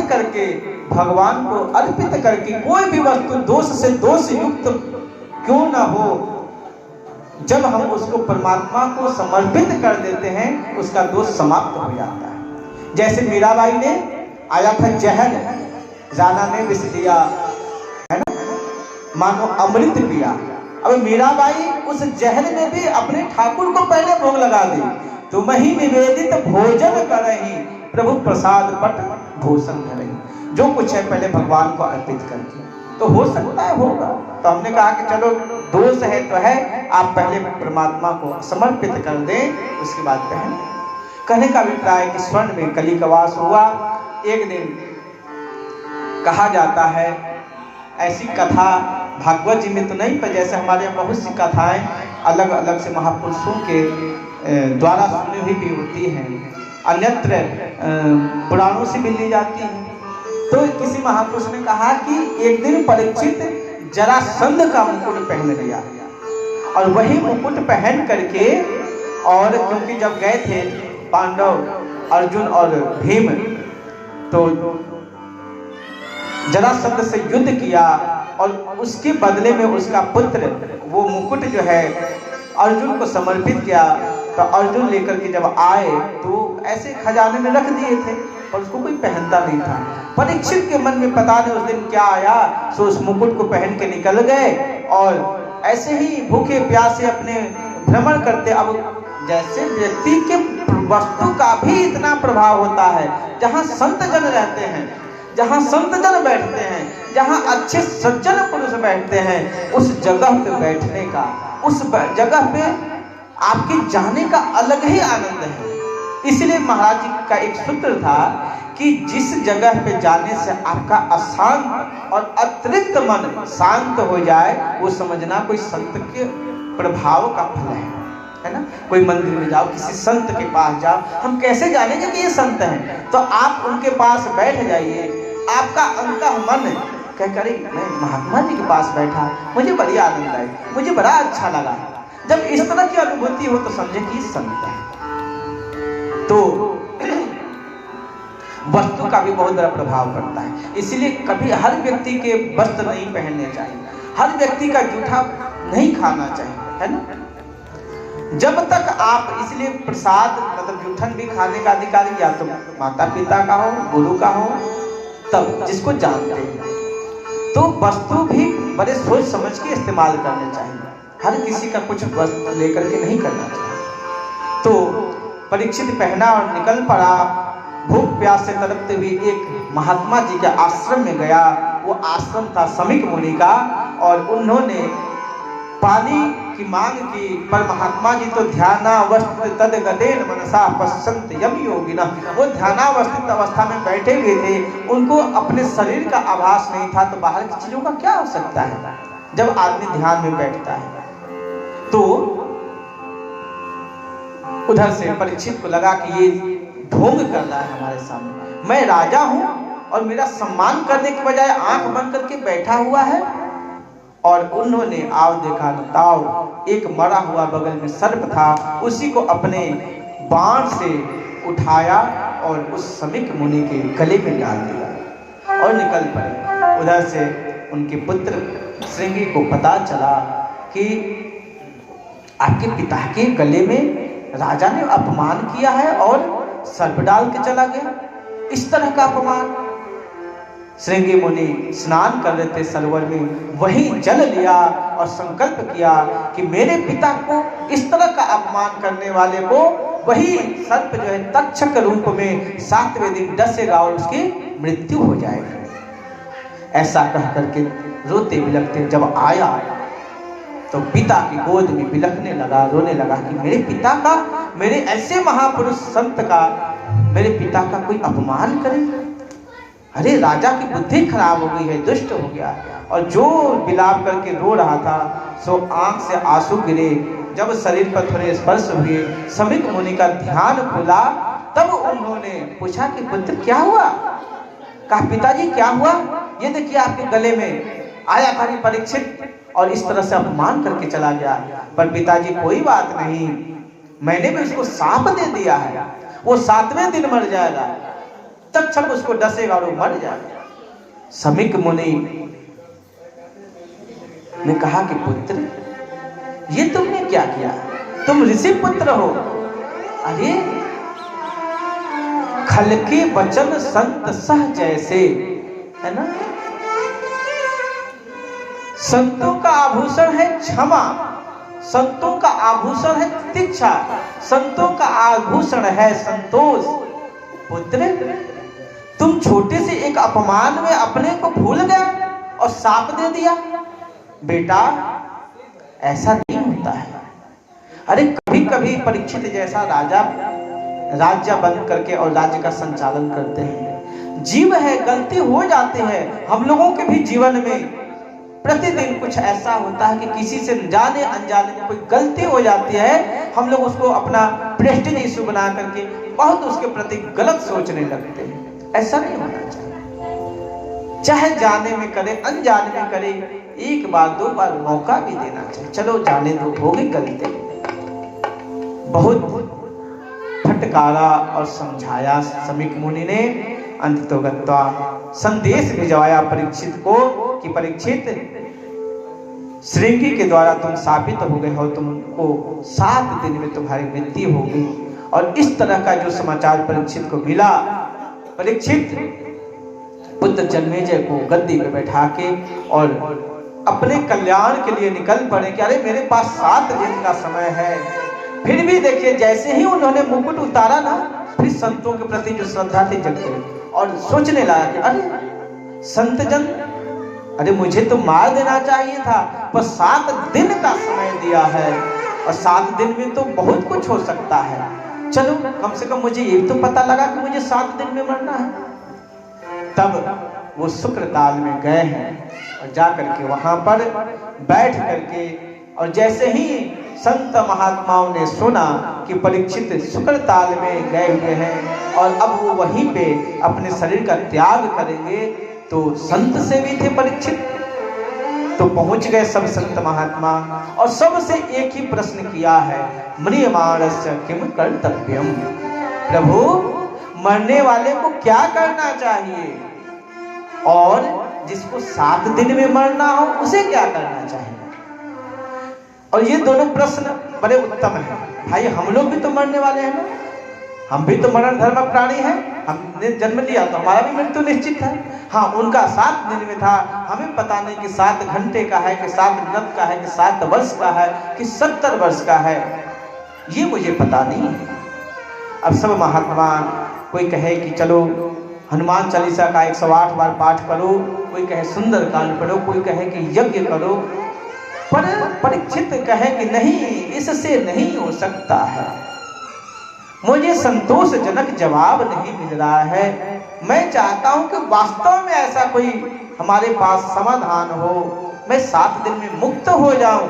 करके, भगवान को अर्पित करके, कोई भी वस्तु दोष से दोष युक्त क्यों ना हो, जब हम उसको परमात्मा को समर्पित कर देते हैं उसका दोष समाप्त हो जाता है। जैसे मीराबाई ने आया था जहर, राणा ने विष दिया, है ना, मानो अमृत पिया। अब मीराबाई उस जहर में भी अपने ठाकुर को पहले भोग लगा दी। तुम ही निवेदित भोजन करही, प्रभु प्रसाद पट भूषण धरही। जो कुछ है पहले भगवान को अर्पित करके, तो हो सकता है होगा। तो हमने कहा कि चलो दोष है तो है, आप पहले परमात्मा को समर्पित कर दें, उसके बाद पहन। कहने का अभिप्राय कि स्वर्ण में कली का वास हुआ। एक दिन कहा जाता है, ऐसी कथा भागवत जी में तो नहीं, पर जैसे हमारे यहाँ बहुत सी कथाएं अलग अलग से महापुरुषों के द्वारा सुनी हुई भी होती हैं, अन्यत्र पुराणों से भी ली जाती है। तो किसी महापुरुष ने कहा कि एक दिन परीक्षित जरासंध का मुकुट पहन लिया, और वही मुकुट पहन करके, और क्योंकि जब गए थे पांडव, अर्जुन और भीम, तो जरासंध से युद्ध किया, और उसके बदले में उसका पुत्र वो मुकुट जो है अर्जुन को समर्पित किया। तो अर्जुन लेकर के जब आए तो ऐसे खजाने में रख दिए थे, और उसको कोई पहनता नहीं था। परीक्षित के मन में पता नहीं उस दिन क्या आया, सो उस मुकुट को पहन के निकल गए, और ऐसे ही भूखे प्यासे अपने भ्रमण करते। अब जैसे व्यक्ति के वस्तु का भी इतना प्रभाव होता है, जहाँ संत जन रहते हैं, जहाँ संत जन बैठते हैं, जहाँ अच्छे सज्जन पुरुष बैठते हैं, उस जगह पे बैठने का, उस जगह पे आपके जाने का अलग ही आनंद है। इसलिए महाराज जी का एक सूत्र था कि जिस जगह पे जाने से आपका अशांत और अतिरिक्त मन शांत हो जाए, वो समझना कोई संत के प्रभाव का फल है ना। कोई मंदिर में जाओ, किसी संत के पास जाओ, हम कैसे जानेंगे कि ये संत हैं? तो आप उनके पास बैठ जाइए, आपका अंतः मन कह करे मैं महात्मा जी के पास बैठा, मुझे बड़ी आनंद आई, मुझे बड़ा अच्छा लगा। जब इस तरह की अनुभूति हो तो समझे कि संत है। तो वस्तु का भी बहुत बड़ा प्रभाव पड़ता है। इसीलिए कभी हर व्यक्ति के वस्त्र नहीं पहनने चाहिए, हर व्यक्ति का जूठा नहीं खाना चाहिए, है ना। जब तक आप, इसलिए प्रसाद मतलब जूठन भी खाने का अधिकारी या तो माता पिता का हो, गुरु का हो, तब जिसको जानते हैं। तो वस्तु भी बड़े सोच समझ के इस्तेमाल करने चाहिए, हर किसी का कुछ वस्तु लेकर के नहीं करना चाहिए। तो परीक्षित पहना और निकल पड़ा, भूख प्यास से तड़पते हुए एक महात्मा जी के आश्रम में गया। वो आश्रम था समीक मुनि का, और उन्होंने पानी की मांग की, पर महात्मा जी तो ध्यानावस्थित तद गतेन मनसा पश्यन्त यम योगिना, वो ध्यानावस्थित अवस्था में बैठे हुए थे, उनको अपने शरीर का आभास नहीं था। तो बाहर की चीजों का क्या हो सकता है जब आदमी ध्यान में बैठता है। तो उधर से परीक्षित को लगा कि ये ढोंग कर रहा है हमारे सामने, मैं राजा हूं और मेरा सम्मान करने के बजाय आंख बंद करके बैठा हुआ है। और उन्होंने आओ देखा ताओ, एक मरा हुआ बगल में सर्प था, उसी को अपने बाण से उठाया और उस समीक मुनि के गले में डाल दिया और निकल पड़े। उधर से उनके पुत्र श्रृंगी को पता चला कि आपके पिता के गले में राजा ने अपमान किया है और सर्प डाल के चला गया। इस तरह का अपमान। श्रृंगी मुनि स्नान कर रहे थे सरोवर में, वही जल लिया और संकल्प किया कि मेरे पिता को इस तरह का अपमान करने वाले को वही सर्प जो है तक्षक रूप में 7वें दिन डसेगा और उसकी मृत्यु हो जाएगी। ऐसा कह करके रोते बिलखते जब आया तो पिता की गोद में बिलखने लगा, रोने लगा कि मेरे पिता का, मेरे ऐसे महापुरुष संत का, मेरे पिता का कोई अपमान करे। अरे राजा की बुद्धि खराब हो गई है, दुष्ट हो गया। और जो बिलाप करके रो रहा था सो आंख से आंसू गिरे। जब शरीर पर थोड़े स्पर्श हुए, समीक मुनि का ध्यान खुला, तब उन्होंने पूछा कि पुत्र क्या हुआ? कहा पिताजी क्या हुआ? ये देखिए आपके गले में आया था परीक्षित और इस तरह से अपमान करके चला गया। पर पिताजी कोई बात नहीं, मैंने भी उसको साप दे दिया है, वो 7वें दिन मर जाएगा। तक्षक उसको डसेगा और वो मर जाएगा। समीक मुनि ने कहा कि पुत्र, ये तुमने क्या किया? तुम ऋषि पुत्र हो। अरे खल के वचन संत सह जैसे, है ना? संतों का आभूषण है क्षमा, संतों का आभूषण है प्रतीक्षा, संतों का आभूषण है संतोष। पुत्र, तुम छोटे से एक अपमान में अपने को भूल गए और शाप दे दिया। बेटा, ऐसा नहीं होता है। अरे कभी कभी परीक्षित जैसा राजा राज्य बंद करके और राज्य का संचालन करते हैं। जीव है, गलती हो जाती है। हम लोगों के भी जीवन में प्रतिदिन कुछ ऐसा होता है कि किसी से जाने अनजाने में कोई गलती हो जाती है। हम लोग उसको अपना प्रेस्टीज इशू बना करके बहुत उसके प्रति गलत सोचने लगते हैं। ऐसा नहीं होना चाहिए। चाहे जाने में करे अनजाने में करे, एक बार दो बार मौका भी देना चाहिए। चलो जाने दो, हो गई गलती। बहुत फटकारा और समझाया समीक मुनि ने। अंततोगत्वा संदेश भिजवाया परीक्षित को कि परीक्षित, श्रृंगी के द्वारा तुम शापित हो गए हो, तुमको 7 दिन में तुम्हारी मृत्यु होगी। और इस तरह का जो समाचार परीक्षित को मिला, परीक्षित पुत्र जन्मेजय को गद्दी पे बैठा के और अपने कल्याण के लिए निकल पड़े कि अरे मेरे पास 7 दिन का समय है। फिर भी देखिए, जैसे ही उन्होंने मुकुट उतारा ना, फिर संतों के प्रति जो श्रद्धा थी जग गई और सोचने लगा कि अरे संत जन, अरे मुझे तो मार देना चाहिए था, पर 7 दिन का समय दिया है और 7 दिन में तो बहुत कुछ हो सकता है। चलो कम से कम मुझे ये तो पता लगा कि मुझे 7 दिन में मरना है। तब वो शुक्रताल में गए हैं और जाकर के वहां पर बैठ करके, और जैसे ही संत महात्माओं ने सुना कि परीक्षित शुक्रताल में गए हुए हैं और अब वो वहीं पे अपने शरीर का त्याग करेंगे, तो संत से भी थे परीक्षित, तो पहुंच गए सब संत महात्मा और सबसे एक ही प्रश्न किया है, म्रियमाणस्य किम कर्तव्यम। प्रभु, मरने वाले को क्या करना चाहिए और जिसको 7 दिन में मरना हो उसे क्या करना चाहिए? और ये दोनों प्रश्न बड़े उत्तम हैं। भाई, हम लोग भी तो मरने वाले हैं ना, हम भी तो मरण धर्म प्राणी हैं। हमने जन्म लिया तो हमारा भी मृत्यु निश्चित है। हाँ, उनका 7 दिन में था, हमें पता नहीं कि 7 घंटे का है कि 7 मिनट का है कि 7 वर्ष का है कि 70 वर्ष का है, ये मुझे पता नहीं है। अब सब महात्मा, कोई कहे कि चलो हनुमान चालीसा का 108 बार पाठ करो, कोई कहे सुंदर कांड पढ़ो, कोई कहे कि यज्ञ करो, पर परीक्षित कहे कि नहीं, इससे नहीं हो सकता है। मुझे संतोषजनक जवाब नहीं मिल रहा है। मैं चाहता हूं कि वास्तव में ऐसा कोई हमारे पास समाधान हो, मैं 7 दिन में मुक्त हो जाऊं।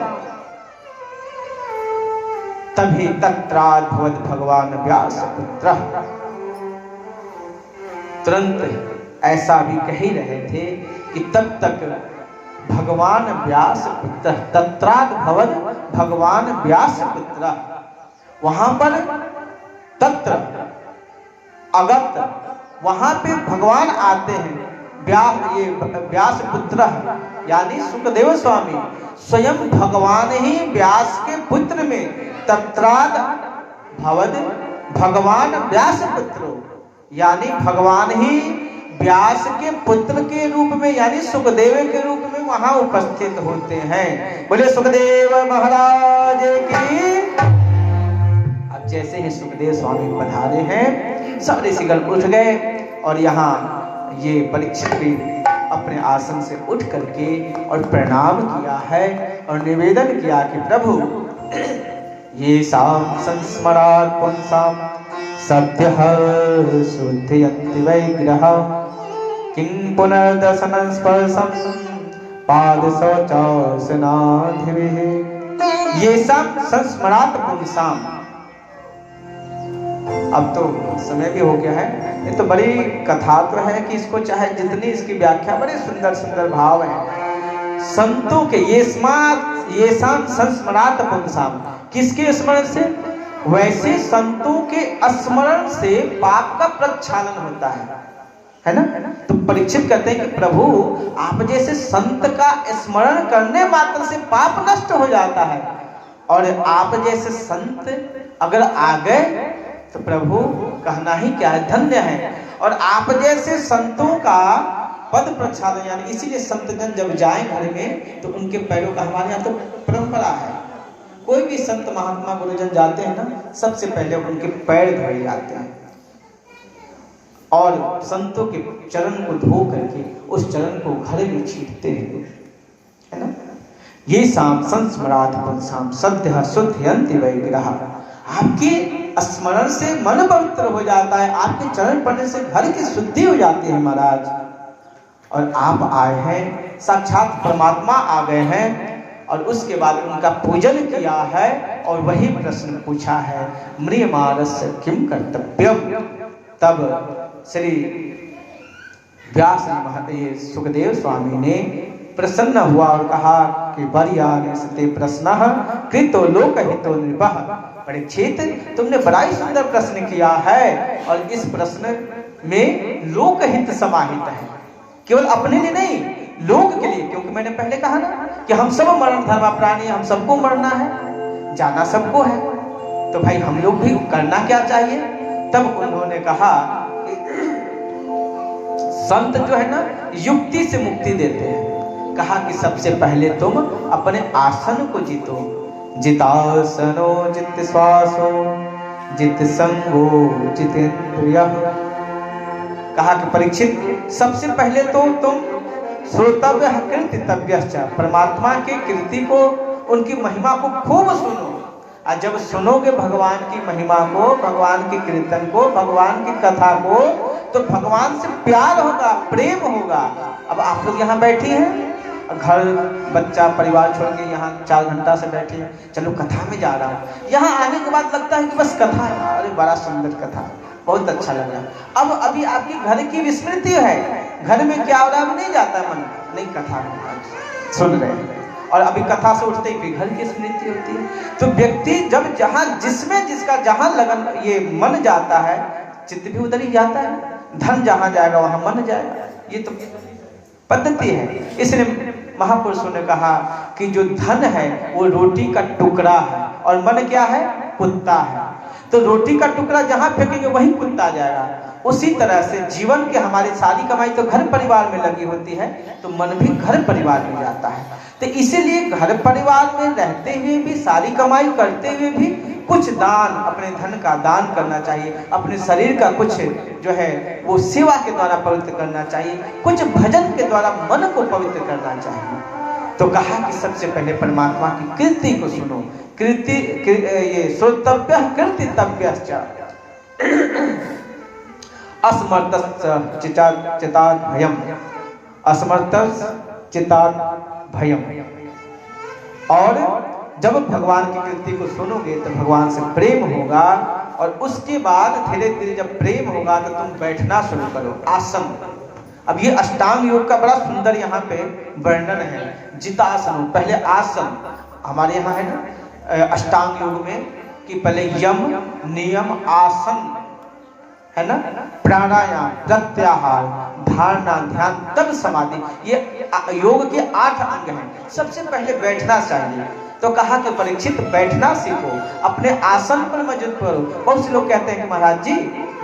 तभी तत्राद्भवत भगवान व्यास पुत्र, तुरंत ऐसा भी कह ही रहे थे कि तब तक भगवान व्यास पुत्र, तत्राद्भवत भगवान व्यास पुत्र, वहां पर तत्र अगत, वहां पे भगवान आते हैं। ये व्यास पुत्र यानी सुखदेव स्वामी स्वयं भगवान ही व्यास के पुत्र में, तत्राद भवद भगवान व्यास पुत्र, यानी भगवान ही व्यास के पुत्र के रूप में यानी सुखदेव के रूप में वहां उपस्थित होते हैं। बोले सुखदेव महाराज की। अब जैसे ही सुखदेव स्वामी पधारे हैं, सब ऋषिगण उठ गए और यहाँ ये परीक्षित भी अपने आसन से उठ करके और प्रणाम किया है और निवेदन किया कि प्रभु, ये साम संस्मरात् पुंसाम सत्यः शुद्धयन्ति वैग्रह किं पुनर्दर्शनं स्पर्शं पादशौचासनाधिभिः। ये सब संस्मरात् पुंसाम। अब तो समय भी हो गया है, ये तो बड़ी कथा तो है कि इसको चाहे जितनी इसकी व्याख्या, बड़े सुंदर सुंदर भाव हैं संतों के। ये शाम संस्मरात पुंसाम, किसके स्मरण से? वैसे संतों के स्मरण से पाप का प्रक्षालन होता है। है ना। तो परीक्षित कहते हैं कि प्रभु आप जैसे संत का स्मरण करने मात्र से पाप नष्ट हो जाता है, और आप जैसे संत अगर आ गए तो प्रभु कहना ही क्या है, धन्य है। और आप जैसे संतों का पद प्रक्षालन, यानी इसीलिए संतजन जब जाएं घर में तो उनके पैरों का, हमारे यहाँ तो परंपरा है, कोई भी संत महात्मा गुरुजन जाते हैं ना, सबसे पहले उनके पैर धोए जाते हैं और संतों के चरण को धो करके उस चरण को घर में छींटते हैं, है ना। ये शाम संस्मरात पुंसाम सद्य शुद्धयन्ति वैग्रह। आपके स्मरण से मन पवित्र हो जाता है, आपके चरण पड़ने से घर की शुद्धि हो जाती है महाराज। और आप आए हैं, साक्षात परमात्मा आ गए हैं, और उसके बाद उनका पूजन किया है और वही प्रश्न पूछा है, म्रियमाणस्य किम कर्तव्यम। तब श्री व्यास जी सुखदेव स्वामी ने प्रसन्न हुआ और कहा कि वर्याते प्रश्न कृतो लोकहितो नृपः। परीक्षित, तुमने बड़ा ही सुंदर प्रश्न किया है, और इस प्रश्न में लोकहित समाहित है, केवल अपने लिए नहीं, लोग के लिए। क्योंकि मैंने पहले कहा ना कि हम सब मरण धर्म प्राणी, हम सबको मरना है, जाना सबको है, तो भाई हम लोग भी करना क्या चाहिए। तब उन्होंने कहा संत जो है ना युक्ति से मुक्ति देते हैं। कहा कि सबसे पहले तुम अपने आसन को जीतो, जितासनो जित श्वासो जित संगो जितेन्द्रियः। कहा कि परीक्षित, सबसे पहले तो तुम श्रोतव्य कीर्तितव्यश्च, परमात्मा की कीर्ति को, उनकी महिमा को खूब सुनो। और जब सुनोगे भगवान की महिमा को, भगवान की कीर्तन को, भगवान की कथा को, तो भगवान से प्यार होगा, प्रेम होगा। अब आप लोग यहाँ बैठी हैं, घर बच्चा परिवार छोड़ के यहाँ 4 घंटा से बैठे हैं, चलो कथा में जा रहा हूँ। यहाँ आने के बाद लगता है कि बस कथा है, अरे बड़ा सुंदर कथा, बहुत अच्छा लग रहा है। अब अभी आपकी घर की विस्मृति है, घर में क्या हो रहा है नहीं जाता मन, नहीं कथा सुन रहे हैं, और अभी कथा से उठते ही घर की स्मृति होती है। तो व्यक्ति जब जहाँ जिसमें जिसका जहाँ लगन ये मन जाता है, चित्त भी उधर ही जाता है। धन जहाँ जाएगा वहाँ मन जाएगा, ये तो पद्धति है। इसलिए महापुरुषों ने कहा कि जो धन है वो रोटी का टुकड़ा है, और मन क्या है, कुत्ता है। तो रोटी का टुकड़ा जहाँ फेंकेंगे वहीं कुत्ता जाएगा। उसी तरह से जीवन के हमारी सारी कमाई तो घर परिवार में लगी होती है, तो मन भी घर परिवार में जाता है। तो इसीलिए घर परिवार में रहते हुए भी, सारी कमाई करते हुए भी कुछ दान, अपने धन का दान करना चाहिए, अपने शरीर का कुछ जो है वो सेवा के द्वारा पवित्र करना चाहिए, कुछ भजन के द्वारा मन को पवित्र करना चाहिए। तो कहा कि सबसे पहले परमात्मा की कीर्ति को सुनो, कीर्ति ये श्रोतव्य कीर्तितव्यश्च असमर्थस्य चितात् भयम्, असमर्थस्य चितात् भयम्। और जब भगवान की कीर्ति को सुनोगे तो भगवान से प्रेम होगा, और उसके बाद धीरे धीरे जब प्रेम होगा तो तुम बैठना शुरू करो, आसन। अब ये अष्टांग योग का बड़ा सुंदर यहाँ पे वर्णन है। जितासन, पहले आसन, हमारे यहाँ है ना अष्टांग योग में कि पहले यम नियम आसन है ना, प्राणायाम प्रत्याहार धारणा ध्यान तब समाधि, ये योग के 8 अंग हैं। सबसे पहले बैठना चाहिए। तो कहा कि परीक्षित बैठना सीखो, अपने आसन पर मजबूत करो। बहुत से लोग कहते हैं कि महाराज जी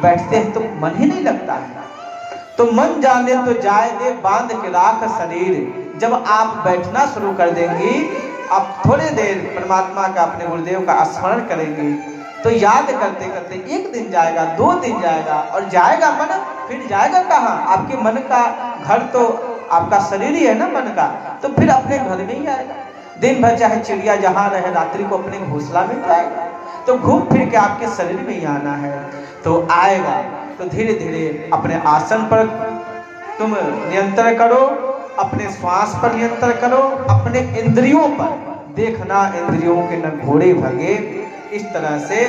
बैठते हैं तो मन ही नहीं लगता है। तो मन जाने तो जाए दे बांध के राख शरीर। जब आप बैठना शुरू कर देंगी, आप थोड़े देर परमात्मा का, अपने गुरुदेव का स्मरण करेंगे, तो याद करते करते 1 दिन जाएगा, 2 दिन जाएगा, और जाएगा मन, फिर जाएगा कहाँ, आपके मन का घर तो आपका शरीर ही है ना मन का, तो फिर अपने घर में ही आएगा। दिन भर चाहे चिड़िया जहाँ रहे, रात्रि को अपने घोंसला में जाएगा, तो घूम फिर के आपके शरीर में ही आना है। तो आएगा तो धीरे धीरे अपने आसन पर तुम नियंत्रण करो, अपने श्वास पर नियंत्रण करो, अपने इंद्रियों पर देखना, इंद्रियों के न घोड़े भगे। इस तरह से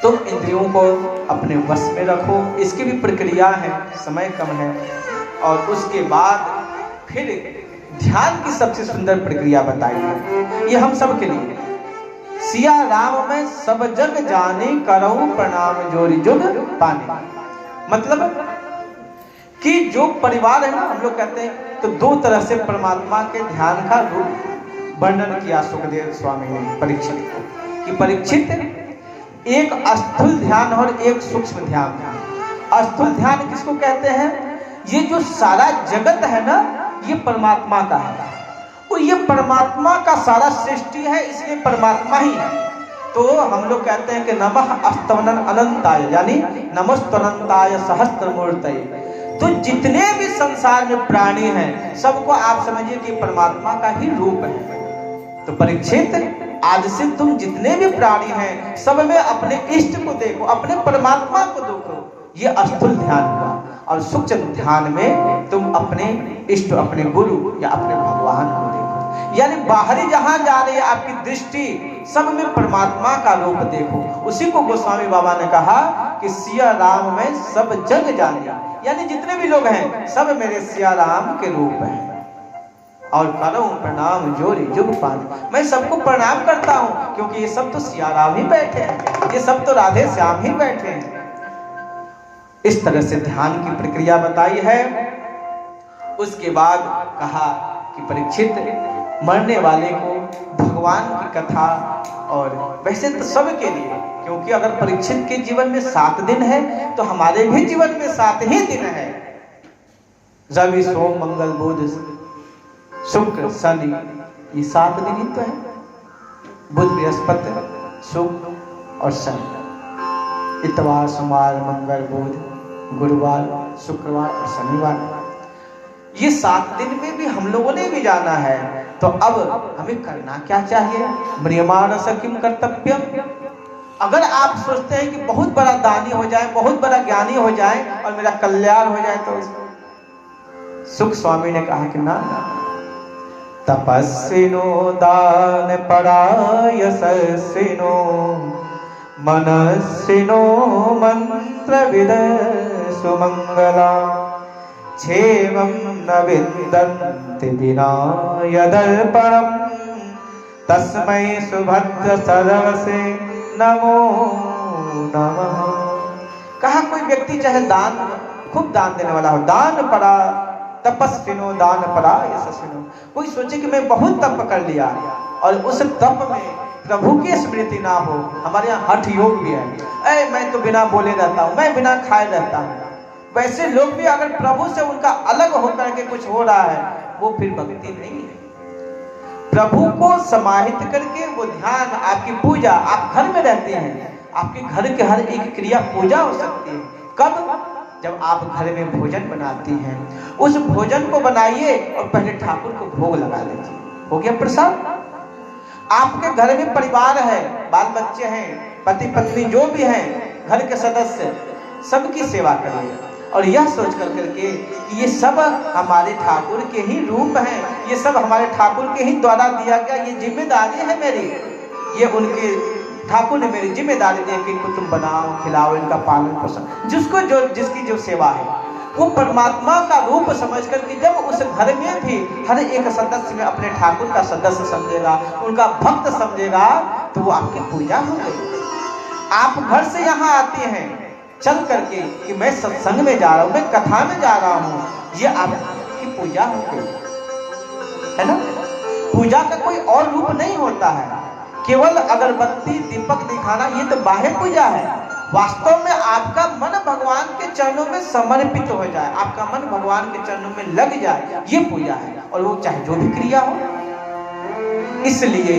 तुम इंद्रियों को अपने वश में रखो। इसकी भी प्रक्रिया है, समय कम है। और उसके बाद फिर ध्यान की सबसे सुंदर प्रक्रिया बताई है, ये हम सब के लिए। सिया राम में सब जग जाने, करऊं प्रणाम जोरी जुग पाने। मतलब कि जो परिवार है ना, हम लोग कहते हैं तो दो तरह से परमात्मा के ध्यान का रूप वर्णन किया सुखदेव स्वामी ने परीक्षित को, कि परीक्षित एक स्थूल ध्यान और एक सूक्ष्म ध्यान। स्थूल ध्यान किसको कहते हैं? ये जो सारा जगत है ना, ये परमात्मा का है, और ये परमात्मा का सारा सृष्टि है, इसलिए परमात्मा ही है। तो हम लोग कहते हैं कि नमः अस्तवनन अनंताय, यानी नमस्तनंताय सहस्त्रमूर्तये। तो जितने भी संसार में प्राणी हैं, सबको आप समझिए कि परमात्मा का ही रूप है। तो परीक्षित, आज से तुम जितने भी प्राणी हैं, सब में अपने इष्ट को देखो, अपने परमात्मा को देखो। ये स्थूल ध्यान हुआ। और सूक्ष्म ध्यान में तुम अपने इष्ट, अपने गुरु या अपने भगवान को देखो। यानी बाहरी जहां जा रही है आपकी दृष्टि, सब में परमात्मा का रूप देखो। उसी को गोस्वामी बाबा ने कहा कि सिया राम में सब जग जाने, यानी जितने भी लोग हैं सब मेरे सिया राम के रूप हैं। और करूं प्रणाम जोरी जुग पान, मैं सबको प्रणाम करता हूं, क्योंकि ये सब तो सिया राम ही बैठे हैं, ये सब तो राधे श्याम ही बैठे हैं। इस तरह से ध्यान की प्रक्रिया बताई है। उसके बाद कहा कि परीक्षित, मरने वाले को भगवान की कथा, और वैसे तो सबके लिए, क्योंकि अगर परीक्षित के जीवन में 7 दिन है तो हमारे भी जीवन में 7 ही दिन है। रवि सोम मंगल बुध शुक्र शनि, ये 7 दिन ही तो है। बुध बृहस्पति शुक्र और शनि, इतवार सोमवार मंगल बुध गुरुवार शुक्रवार और शनिवार, ये 7 दिन में भी हम लोगों ने भी जाना है। तो अब हमें करना क्या चाहिए? म्रियमाण किम कर्तव्यम। अगर आप सोचते हैं कि बहुत बड़ा दानी हो जाए, बहुत बड़ा ज्ञानी हो जाए और मेरा कल्याण हो जाए, तो सुख स्वामी ने कहा कि ना, तपस्विनो दान परायसस्विनो मनस्विनो मंत्रविद सुमंगला क्षेमं न विन्दन्ति विना यदर्पणं तस्मै सुभद्र सर्वसे नमो नमः। कहा कोई व्यक्ति चाहे दान, खूब दान देने वाला हो, दान परा तपस्विनो दान परा यशस्विनो। कोई सोचे कि मैं बहुत तप कर लिया और उस तप में प्रभु की स्मृति ना हो। हमारे यहाँ हठ योग भी है, मैं तो बिना बोले रहता हूँ, मैं बिना खाए रहता हूँ। वैसे लोग भी अगर प्रभु से उनका अलग होकर के कुछ हो रहा है, वो फिर भक्ति नहीं है। प्रभु को समाहित करके वो ध्यान, आपकी पूजा, आप घर में रहते हैं, आपके घर के हर एक क्रिया पूजा हो सकती है। कब? जब आप घर में भोजन बनाती हैं, उस भोजन को बनाइए और पहले ठाकुर को भोग लगा लीजिए, हो गया प्रसाद। आपके घर में परिवार है, बाल बच्चे हैं, पति पत्नी जो भी हैं, घर के सदस्य, सबकी सेवा करिए और यह सोच कर करके कि ये सब हमारे ठाकुर के ही रूप हैं, ये सब हमारे ठाकुर के ही द्वारा दिया गया, ये जिम्मेदारी है मेरी, ये उनके ठाकुर ने मेरी जिम्मेदारी दी कि इनको तुम बनाओ खिलाओ, इनका पालन पोषण, जिसको जो जिसकी जो सेवा है, वो परमात्मा का रूप समझ करके जब उस घर में भी हर एक सदस्य में अपने ठाकुर का सदस्य समझेगा, उनका भक्त समझेगा, तो वो आपकी पूजा हो गई। आप घर से यहाँ आते हैं चल करके कि मैं सत्संग में जा रहा हूँ, मैं कथा में जा रहा हूँ, ये आपकी पूजा हो गई, है ना। पूजा का कोई और रूप नहीं होता है, केवल अगरबत्ती दीपक दिखाना, ये तो बाह्य पूजा है। वास्तव में आपका मन भगवान के चरणों में समर्पित हो जाए, आपका मन भगवान के चरणों में लग जाए, ये पूजा है। और वो चाहे जो भी क्रिया हो, इसलिए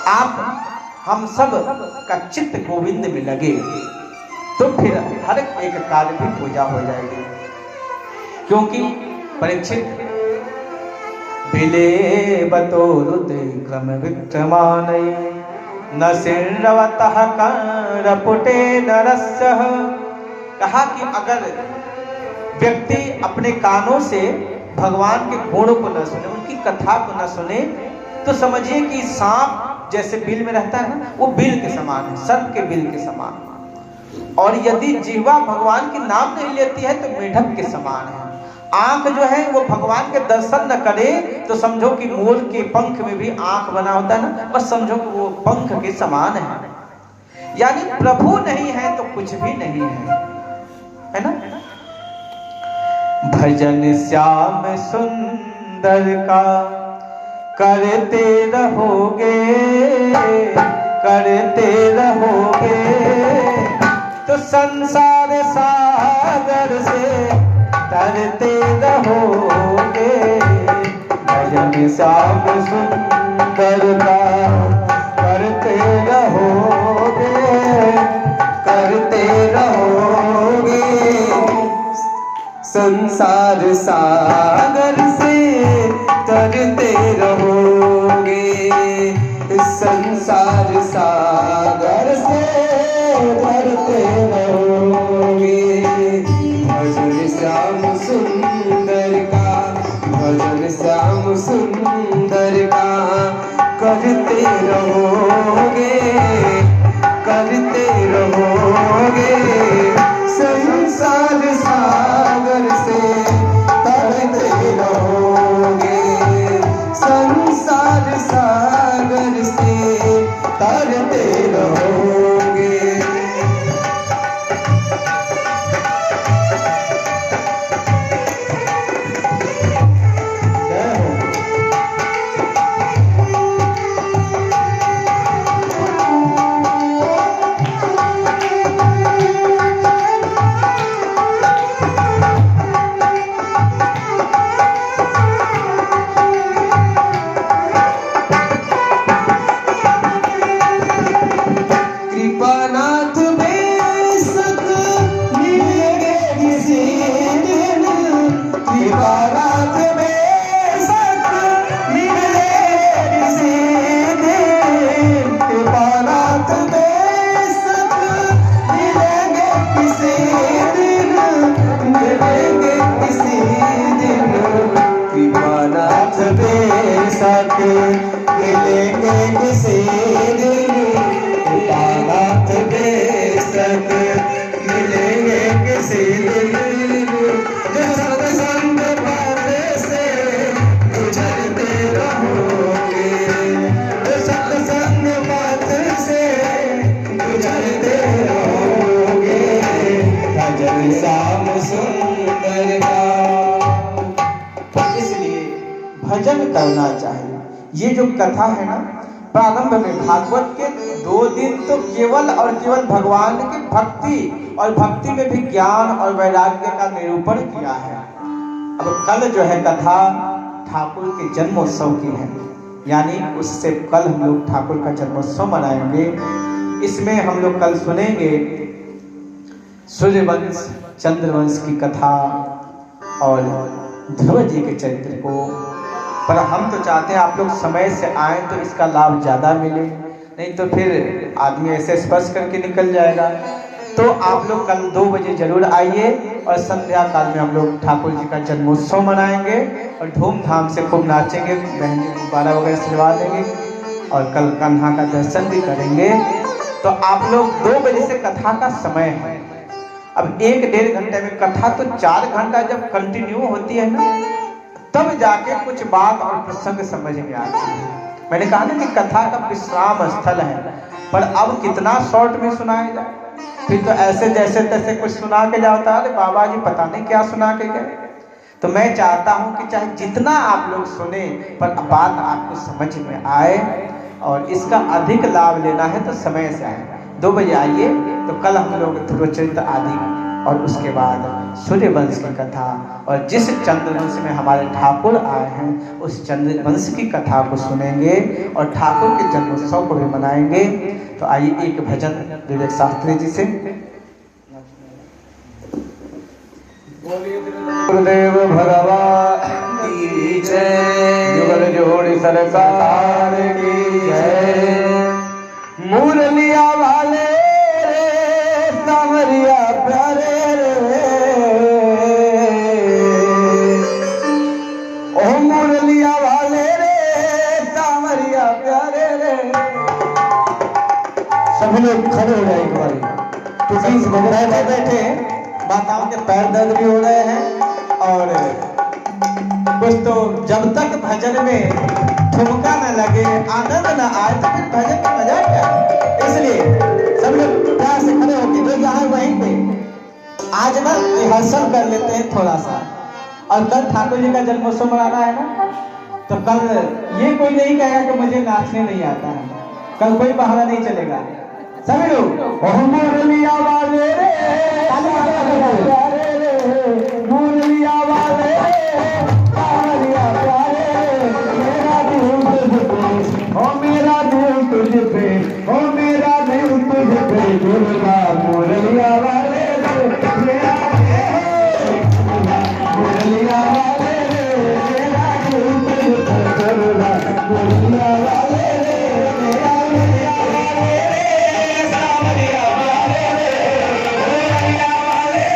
आप हम सब का चित्त गोविंद में लगे तो फिर हर एक कार्य भी पूजा हो जाएगी। क्योंकि परीक्षित बिले बतोरुते क्रम विक्रमानय न सिरवतः करपुटे नरस्यः। कहा कि अगर व्यक्ति अपने कानों से भगवान के गुण को न सुने, उनकी कथा को न सुने, तो समझिए कि सांप जैसे बिल में रहता है ना, वो बिल के समान है, सर्प के बिल के समान। और यदि जिह्वा भगवान के नाम नहीं लेती है तो मेढक के समान है। आंख जो है वो भगवान के दर्शन न करे तो समझो कि मोर के पंख में भी आंख बना होता है ना, बस समझो कि वो पंख के समान है। यानी प्रभु नहीं है तो कुछ भी नहीं है, है ना। भजन श्याम सुंदर का करते रहोगे, करते रहोगे तो संसार सागर से तरते रहोगे। भजन श्याम सुंदर का करते रहोगे, करते रहोगे संसार सागर से तरते रहोगे, संसार सागर से तरते रहोगे। भजन श्याम सुंदर का, भजन श्याम सुंदर का करते रहोगे, करते रहोगे संसार सागर से तरते रहोगे, संसार सागर से तरते रहोगे। मिलेंगे किसी दिन, कृपानाथ बेशक मिलेंगे किसी दिन। जो सत्संग पथ से गुजरते रहोगे, जो सत्संग पथ से गुजरते रहोगे। भजन श्याम सुंदर का, इसलिए भजन करना चाहिए। ये जो कथा है ना, प्रारंभ में भागवत के 2 दिन तो केवल और केवल भगवान की भक्ति और भक्ति में भी ज्ञान और वैराग्य का निरूपण किया है। अब कल जो है कथा ठाकुर के जन्मोत्सव की है, यानी उससे कल हम लोग ठाकुर का जन्मोत्सव मनाएंगे। इसमें हम लोग कल सुनेंगे सूर्यवंश चंद्रवंश की कथा और ध्रुव जी के चरित्र को। पर हम तो चाहते हैं आप लोग समय से आए तो इसका लाभ ज़्यादा मिले, नहीं तो फिर आदमी ऐसे स्पर्श करके निकल जाएगा। तो आप लोग कल 2 बजे जरूर आइए और संध्या काल में हम लोग ठाकुर जी का जन्मोत्सव मनाएंगे और धूमधाम से खूब नाचेंगे, बहन जी गुब्बारा वगैरह सिलवा देंगे और कल कान्हा का दर्शन भी करेंगे। तो आप लोग 2 बजे से कथा का समय है। अब 1-1.5 घंटे में कथा तो 4 घंटा जब कंटिन्यू होती है ना, तब जाके कुछ बात और प्रसंग समझ में आती है। मैंने कहा ना कि कथा का विश्राम स्थल है, पर अब कितना शॉर्ट में सुनाया जाए। फिर तो ऐसे जैसे तैसे कुछ सुना के जाता है, बाबा जी पता नहीं क्या सुना के गए। तो मैं चाहता हूँ कि चाहे जितना आप लोग सुने, पर बात आपको समझ में आए और इसका अधिक लाभ लेना है तो समय से आए। 2 बजे आइए। तो कल हम लोग ध्रुवचरित्र आदि और उसके बाद सूर्यवंश की कथा और जिस चंद्रवंश में हमारे ठाकुर आए हैं उस चंद्रवंश की कथा को सुनेंगे और ठाकुर के जन्मोत्सव को भी मनाएंगे। तो आइए एक भजन विवेक शास्त्री जी से। गुरुदेव भगवान की जय, जुगल जोड़ी सरकार की जय। मुरलिया वाले सावरिया प्यारे रे, ओ मुरलिया वाले रे सावरिया प्यारे रे। सभी लोग खड़े हो जाए एक बारी। तो बैठे बैठे माताओं के पैर दर्द भी हो रहे हैं और कुछ तो जब तक भजन में ठुमका न लगे, आनंद न आए तो फिर भजन का मजा क्या है। इसलिए सब लोग प्यार से खड़े होके जो यहाँ वहीं पे आज ना रिहर्सल कर लेते हैं थोड़ा सा। और कल ठाकुर जी का जन्मोत्सव मनाना है ना, तो कल ये कोई नहीं कहेगा कि मुझे नाचने नहीं आता है, कल कोई बहाना नहीं चलेगा। सभी लोग मुरलिया वाले रे, मुरलिया वाले मेरा दिल तुझ पे, ओ मेरा दिल तुझ पे दुर्गा मुरलिया वाले मेरा मुरलिया वाले मेरा दिल तुझ पे दुर्गा मुरलिया वाले मेरा मुरलिया वाले सावरिया वाले मुरलिया वाले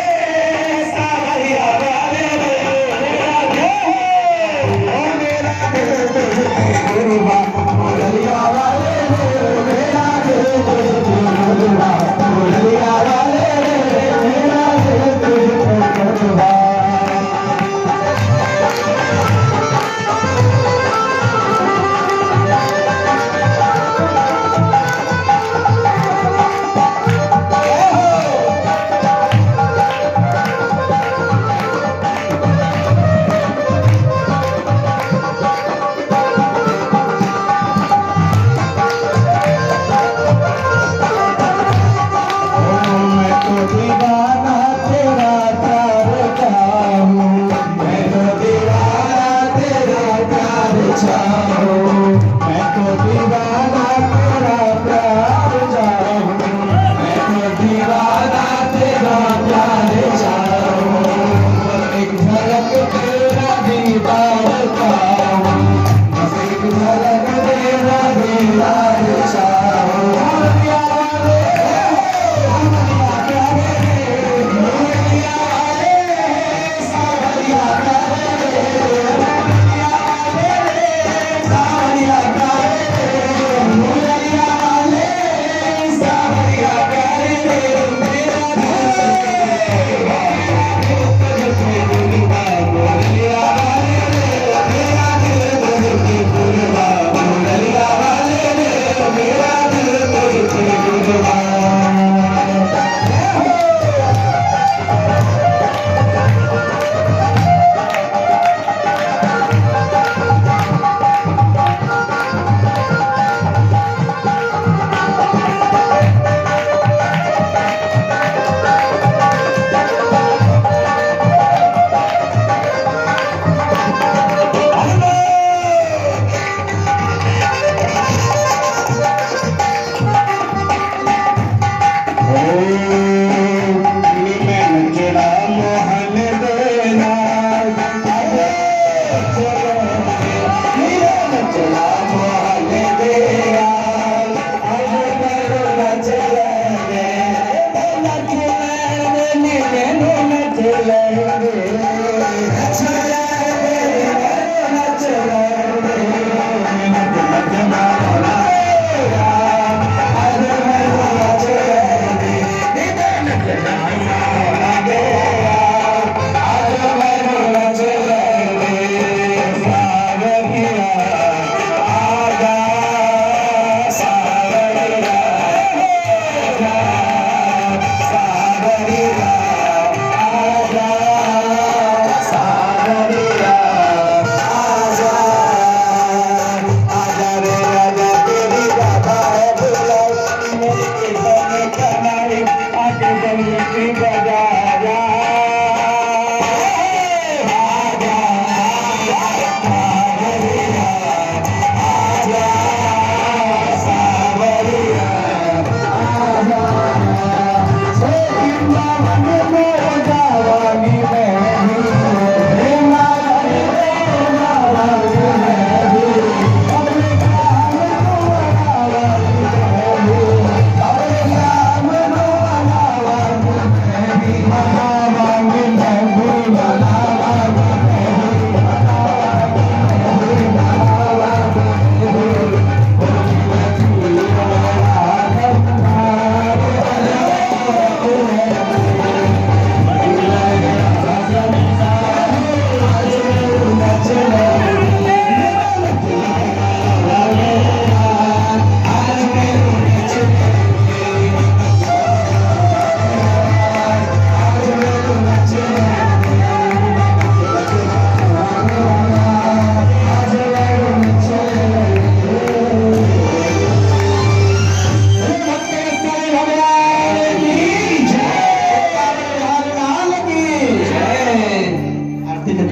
सावरिया वाले मेरा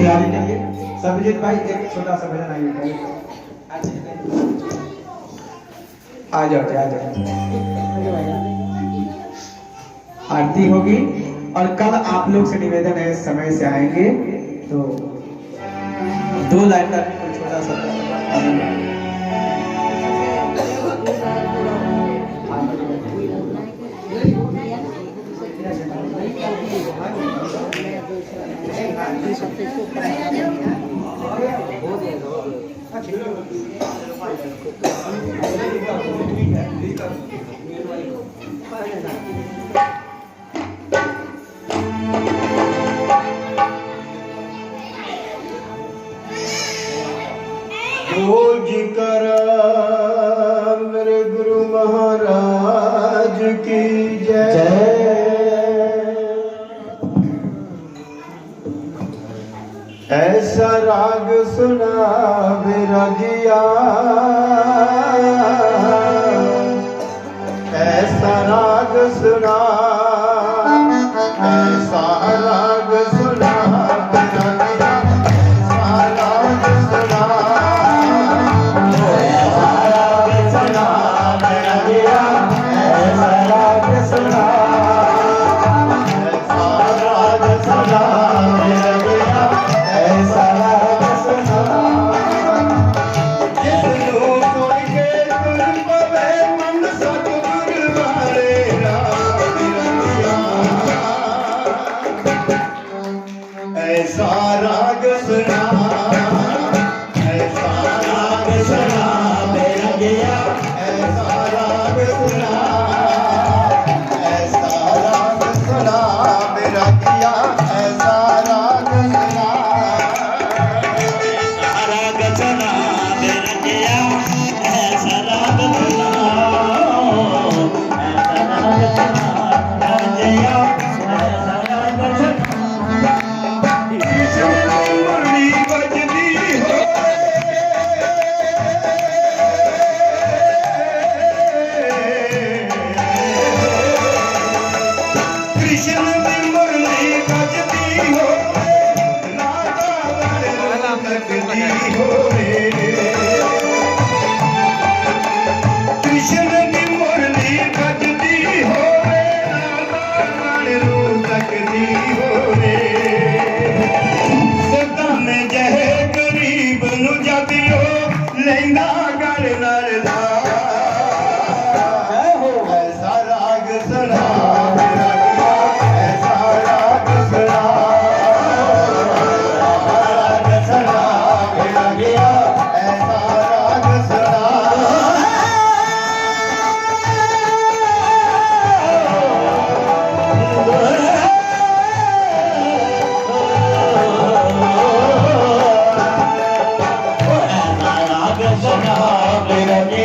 तैयारी के लिए सब्जीत भाई एक छोटा सा भजन आइए। आ जाओ आ जाओ। आरती होगी और कल आप लोग से निवेदन है समय से आएंगे तो 2 लाइन का कोई छोटा सा खोज कर मेरे गुरु महाराज की जय। ऐसा राग सुना बिरगिया, ऐसा राग सुना, ऐसा राग सुना बिरगिया, ऐसा राग सुना, ऐसा राग सुना बिरगिया, ऐसा राग सुना, ऐसा राग सुना बिरगिया, ऐसा राग सुना। जिसनु सुन के तुर पवे मन सतगुर वाले राग बिरगिया, ऐसा राग सुना, ऐसा राग सुना बिरगिया, ऐसा राग सुना, ऐसा राग सुना बिरगिया, ऐसा राग सुना, राग सुना बिरगिया, ऐसा राग सुना, ऐसा राग सुना बिरगिया, ऐसा राग सुना। मुरली बजदी हो, कृष्ण की मुरली बजदी हो, राधा वाले लगदी हो रे। कृष्ण की मुरली बजदी हो रे, राधा वाले लगदी हो रे। सदा में जहे गरीब नु जदियो लेंदा गल नरदा, ऐसा राग सुना बिरगिया, ऐसा राग सुना, राग सुना बिरगिया, ऐसा राग सुना। राग सुना बिरगिया,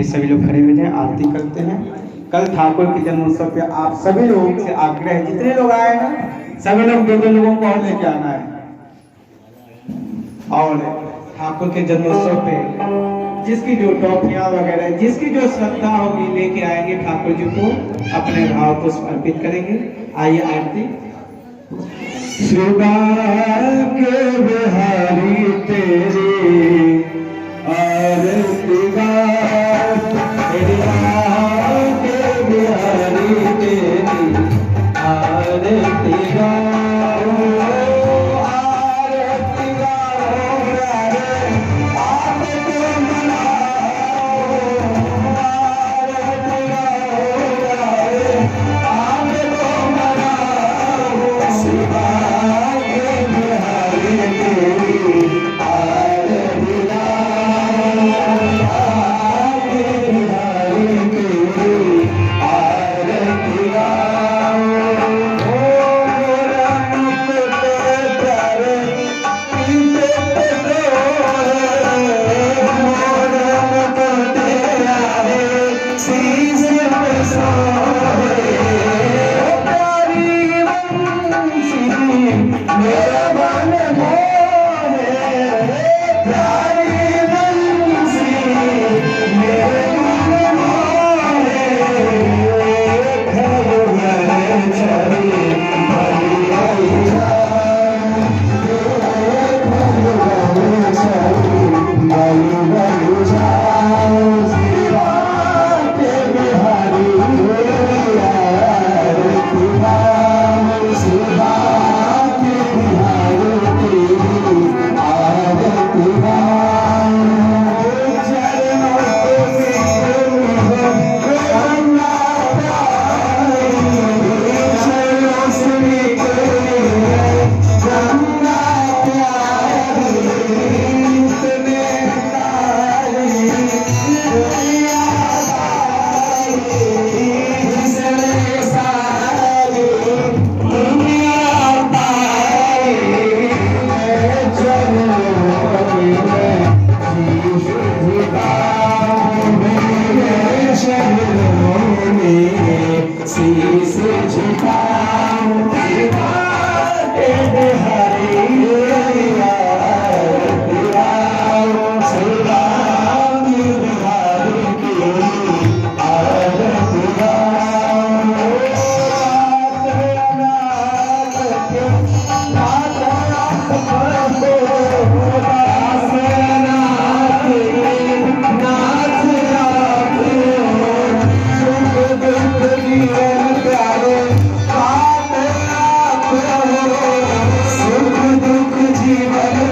सभी लोग खड़े हो जाएं, आरती करते हैं। कल ठाकुर के जन्मोत्सव पे आप सभी लोगों से आग्रह है, जितने लोग आए हैं सभी लोग 2-2 लोगों को और लेके आना है। और ठाकुर के जन्मोत्सव पे जिसकी जो टॉफियां वगैरह, जिसकी जो श्रद्धा होगी लेके आएंगे, ठाकुर जी को अपने भाव को समर्पित करेंगे। आइए आरती। शिवा के बिहारी तेरी आरती गाओ, शिवा के बिहारी तेरी आरती गाओ, आरती गाओ रे, आपको मनाओ, आरती गाओ रे, आपको मनाओ, शिवा के बिहारी तेरी आरती गाओ, आरती बिहारी तेरी आरती गाओ। जीवन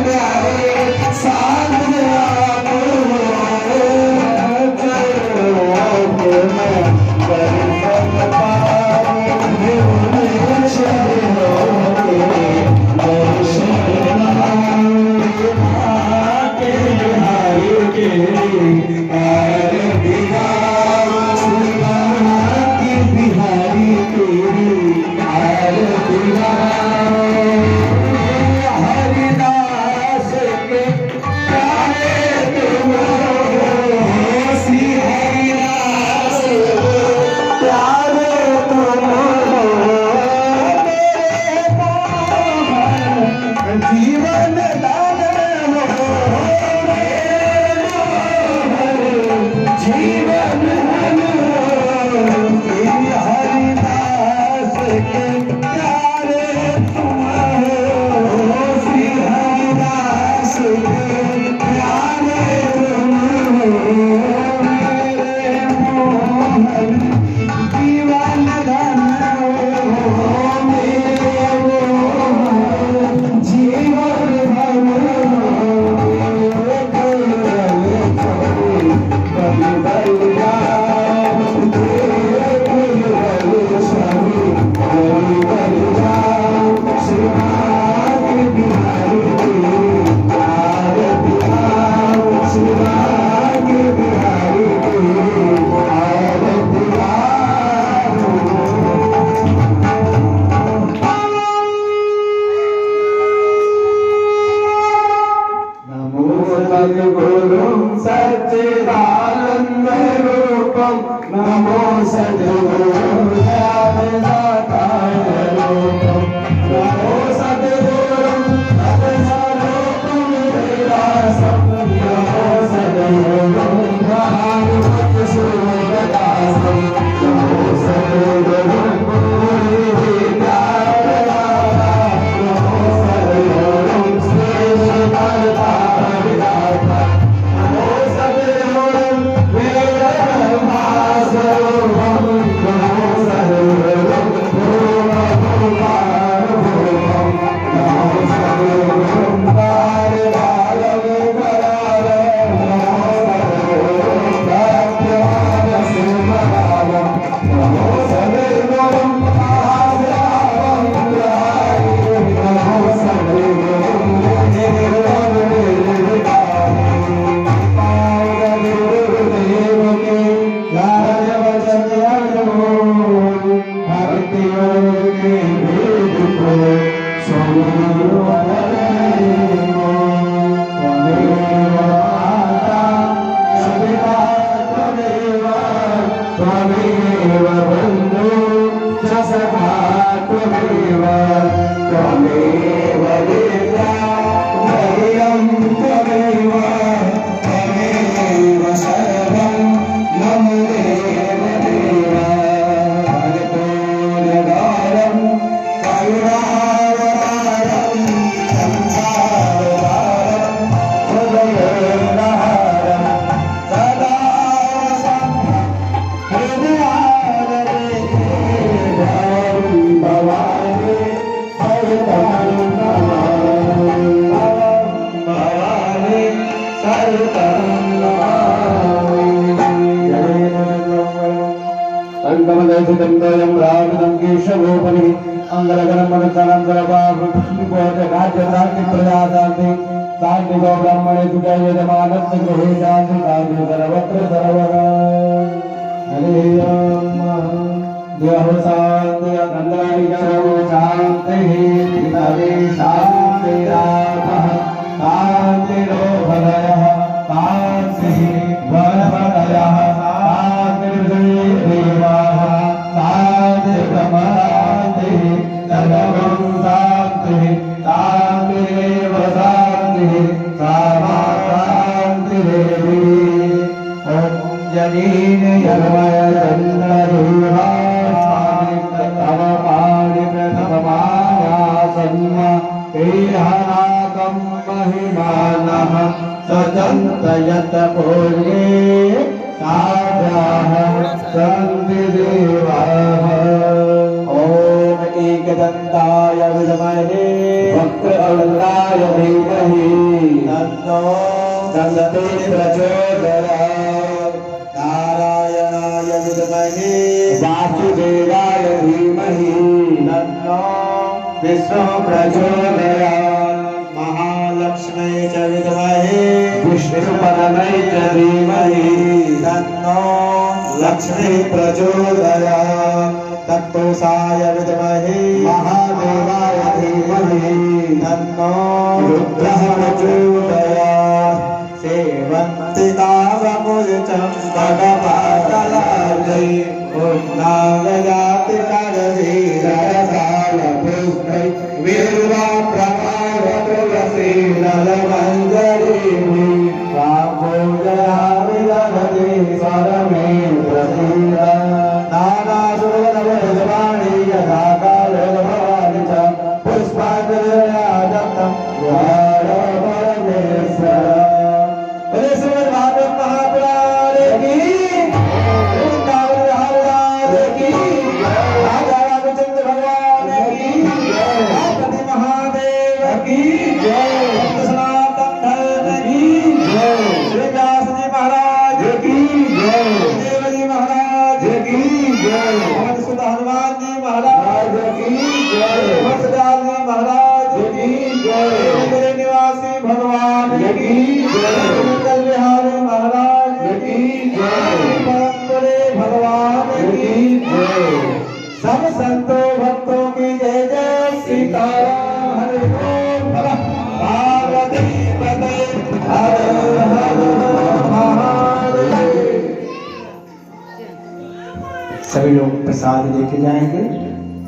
सभी लोग प्रसाद लेके जाएंगे।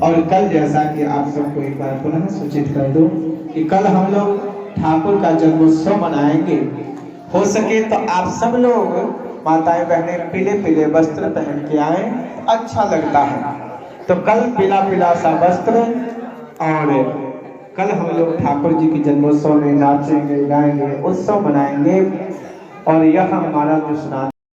और कल जैसा कि आप सबको एक बार पुनः सूचित कर दूं कि कल हम लोग ठाकुर का जन्मोत्सव मनाएंगे। हो सके तो आप सब लोग माताएं बहनें पीले पीले वस्त्र पहन के आए, अच्छा लगता है। तो कल पीला पीला सा वस्त्र, और कल हम लोग ठाकुर जी की जन्मोत्सव में नाचेंगे, गाएंगे, उत्सव मनाएंगे। और यह हमारा जो स्नान